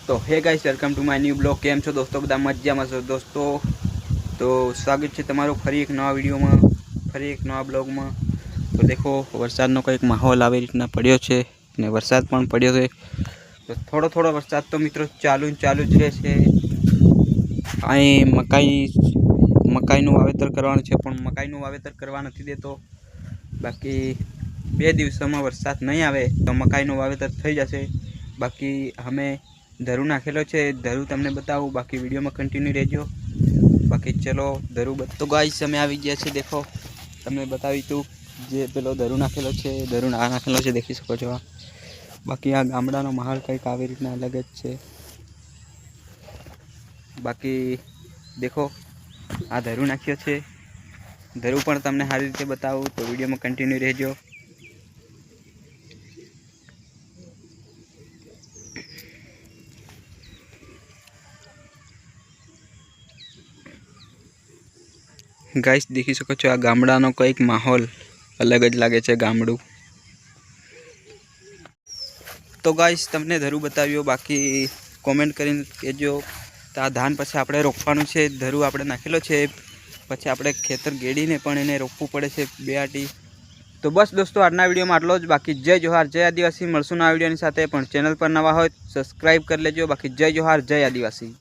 तो hey guys welcome to my new blog. केम छो दोस्तों? बधा मजामां छो दोस्तों? तो स्वागत है तमारो फरी एक नवा वीडियो में, फरी एक नवा ब्लॉग में। तो देखो वरसादनो कंईक माहौल આવી રીતના પડ્યો છે ને વરસાદ પણ પડ્યો છે। તો થોડો થોડો વરસાદ તો મિત્રો ચાલુ જ રહેશે। અહીં મકાઈનું વાવેતર કરવાનું છે પણ મકાઈનું વાવેતર કરવા નથી દેતો। બાકી 2 દિવસોમાં વરસાદ નહીં આવે તો મકાઈનું વાવેતર થઈ જશે। बाकी हमें धरू नाखेलो है, धरू तमने बताऊँ, बाकी वीडियो में कंटिन्यू रहो। बाकी चलो धरू तो गाइस समय आ गया है। देखो तमने बतावी तू जे पेलो धरू नाखेलो है, धरू नाखेलो है देखी सको छो। बाकी आ गामडानो माहौल कंईक आ रीतना अलग ज छे। बाकी देखो आ धरू नाख्यो है, धरू पण तमने सारी रीते बताऊँ तो वीडियो में कंटिन्यू रहो। गाइस देखी सको छो आ गामडानो कंईक माहौल अलग ज लागे छे गामडू। तो गाइस तमने धरू बताव्यो, बाकी कॉमेंट करीने कहेजो। तो आ धान पछी आपणे रोपवानुं छे, धरू आपणे नाखेलो छे, पछी आपणे खेतर गेड़ीने पण एने रोपवुं पड़े छे 2 आटी। तो बस दोस्तों आजना वीडियो में आटलो ज। बाकी जय जोहार जय आदिवासी। मळशुं नवा वीडियोनी साथे, पण चेनल पर नवा होय सब्सक्राइब कर लेजो। बाकी जय जोहार जय आदिवासी।